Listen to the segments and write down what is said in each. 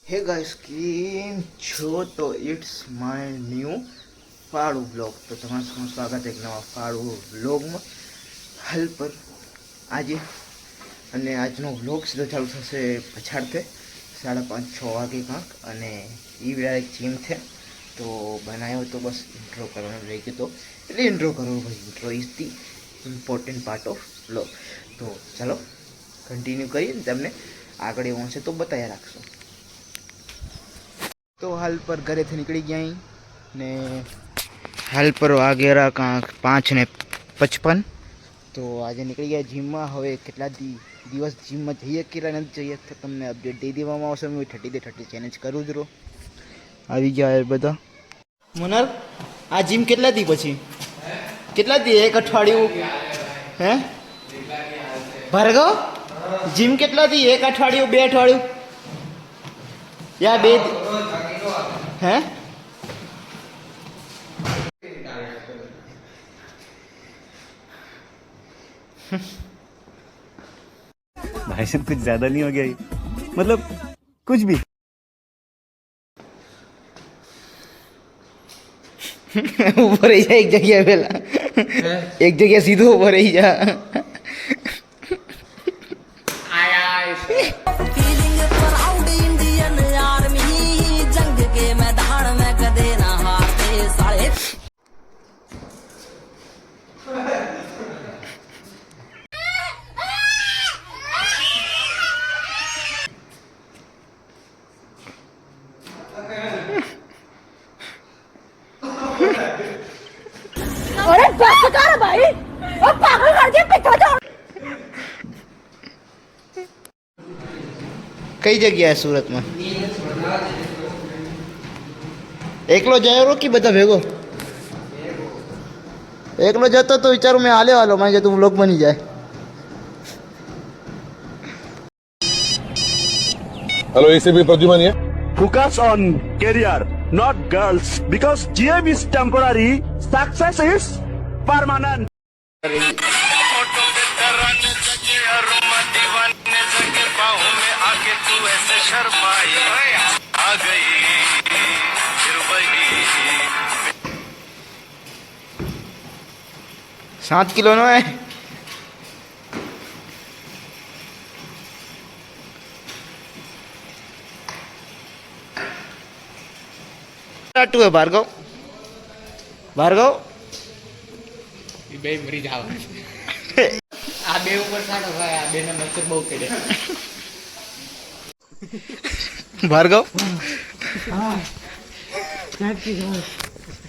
હે ગાઈસ કેમ છો? તો ઇટ્સ માય ન્યૂ ફાળુ બ્લોગ. તો તમારું સ્વાગત છે એક નવા ફાળુ બ્લોગમાં. હાલ પર આજે અને આજનો બ્લોગ સીધો ચાલુ થશે પછાડતે 5:30-6 વાગે કાંક. અને એ વેળાએ જીમ છે તો બનાવ્યો તો બસ ઇન્ટ્રો કરવાનો રહી ગયો તો એટલે ઇન્ટ્રો કરવો ભાઈ. Intro is the important part of blog. તો ચાલો કન્ટિન્યુ કરીએ ને તમને આગળ એવું હશે તો બતાવી રાખશો. તો હાલ પર ઘરેથી નીકળી ગયા ને હાલ પર વાગેરા કાંક 5:55. તો આજે નીકળી ગયા જીમમાં. હવે કેટલા દિવસ જીમમાં જઈએ કેટલા નથી જઈએ તો તમને અપડેટ દઈ દેવામાં આવશે. હું 30 ચેલેન્જ કરું જ રહું. આવી ગયા બધા મોનલ. આ જીમ કેટલા દી પછી કેટલા દી? એક અઠવાડિયું હે ભાર્ગવ? જીમ કેટલા દી? એક અઠવાડિયું, 2 અઠવાડિયું યા 2 हैं? भाई साहब कुछ ज्यादा नहीं हो गया ये? मतलब कुछ भी ऊपर ही जा एक जगह पहला एक जगह सीधो ऊपर ही जा. अरे बस कर भाई, अब पागल करके पिटा दो. કઈ જગ્યાએ સુરતમાં? એકલો જાય કે બધા ભેગો? એકલો જતો તો વિચારું મેં હાલ્યો મેં કીધું બ્લોગ બની જાય. हेलो एसीपी प्रद्युमन है. focus on career not girls because GM is temporary, success is permanent. सात किलो नो है. टाटू है भार्गव. भार्गव બે મરી જાવ. આ બે ઉપર સાડો ભાઈ. આ બે ના મચ્છર બહુ કેડે. ભાર્ગવ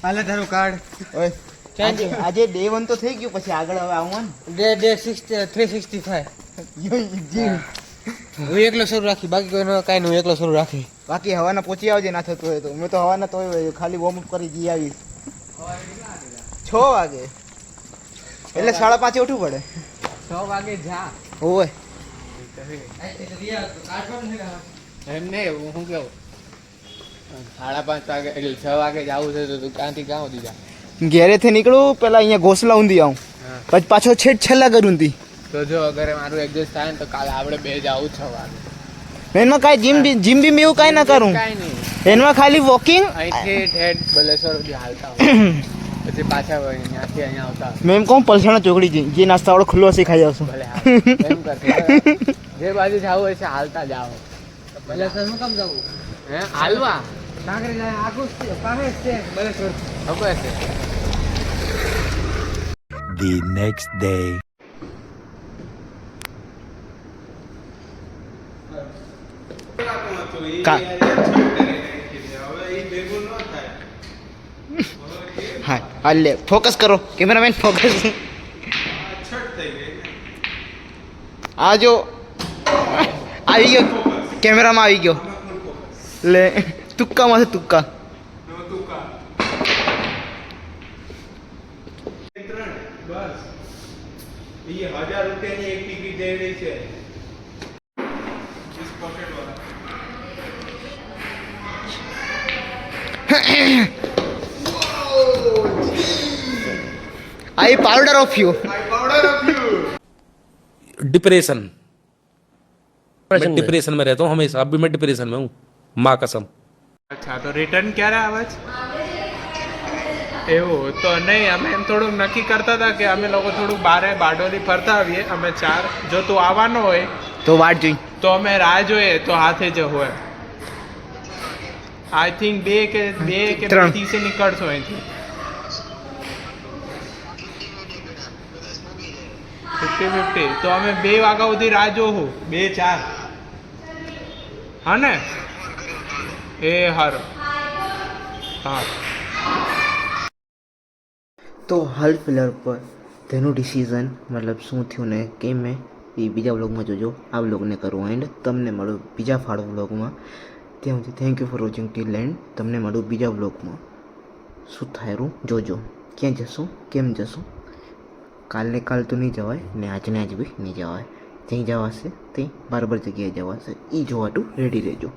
હાલે તારું કાર્ડ. ઓય આજે ડે 1 તો થઈ ગયું. પછી આગળ હવે આવવાનું ડે 365. હું એકલો શરૂ રાખી, બાકી કોઈ કાંઈ નહીં. હું એકલો શરૂ રાખી. બાકી હવાના પહોંચી આવજે ના થતું હોય તો. મેં તો હવાના તો ખાલી વોર્મ અપ કરી જઈ આવી 6 વાગે એટલે 5:30 ઉઠવું પડે. 6 વાગે જા. ઓય એમ નહીં, હું કેવું 5:30 વાગે એટલે 6 વાગે જ આવું છે તો તું ક્યાંથી ક્યાં સુધી જા? ઘેરેથી નીકળું પેલા અહીંયા ઘોસલા ઊંધી આવું પછી પાછો છેલ્લા ઘર ઊંધી. તો જો અગર મારું એડજસ્ટ થાય ને તો કાલે આપણે બે જાવું 6 વાગે. એમાં કાંઈ જીમ બીમ એવું કાંઈ ના કરું. કાંઈ નહીં, એમાં ખાલી વોકિંગ. અહીંથી ઠેઠ બલેશ્વર સુધી હાલતા હોય પછી પાછા અહીંયાથી અહીંયા આવતા. મેં એમ કહું પલસાણા ચોકડી જે નાસ્તા વાળો ખુલ્લો હશે ખાઈ આવશું. ભલે એમ કરતો જે બાજુ જાવું હોય છે હાલતા જાઓ. બલેશ્વરમાં કેમ જવું? હે હાલવા કાંકરી જાય આખું પાસે છે બલેશ્વર. ખબર છે. The next day. હા હાલ લે ફોકસ કરો કેમેરામેન ફોકસ. આ જો આવી ગયો કેમેરામાં આવી ગયો. લે તુક્કામાં છે તુક્કા. ये 1000 रुपया एक टिकट दे रही है. आई पाउडर ऑफ यू. डिप्रेशन मैं डिप्रेशन में रहता हूँ हमेशा. अब भी मैं डिप्रेशन में हूँ. माँ कसम। અચ્છા તો રિટર્ન ક્યારે આવે છે એવું તો નહીં અમે એમ થોડુંક નક્કી કરતા હતા કે અમે લોકો થોડુંક બારે બારડોલી ફરતા આવીએ અમે 4 જો તું આવવાનો હોય તો વાટ જોઈ તો અમે રાહ જોઈએ તો હાથે જ હોય આઈ થિંક 2 કે 3. 30 નીકળશો અહીંથી 50-50 તો અમે 2 વાગ્યા સુધી રાહ જોવું 2-4 હા ને એ હારું હા તો હાલ ફિલહાલ પર તેનું ડિસિઝન મતલબ શું થયું ને કેમ મેં એ બીજા વ્લોગમાં જોજો. આ વ્લોગને કરવું એન્ડ તમને મળું બીજા ફાળો વ્લોગમાં. ત્યાં સુધી thank you for watching till end. તમને મળું બીજા વ્લોગમાં. શું થાયરું જોજો. ક્યાં જશું કેમ જશું કાલને કાલ તો નહીં જવાય ને આજને આજ બી નહીં જવાય. જ્યાં જવાશે તે બરાબર જગ્યાએ જવાશે એ જોવાતું રેડી રહેજો.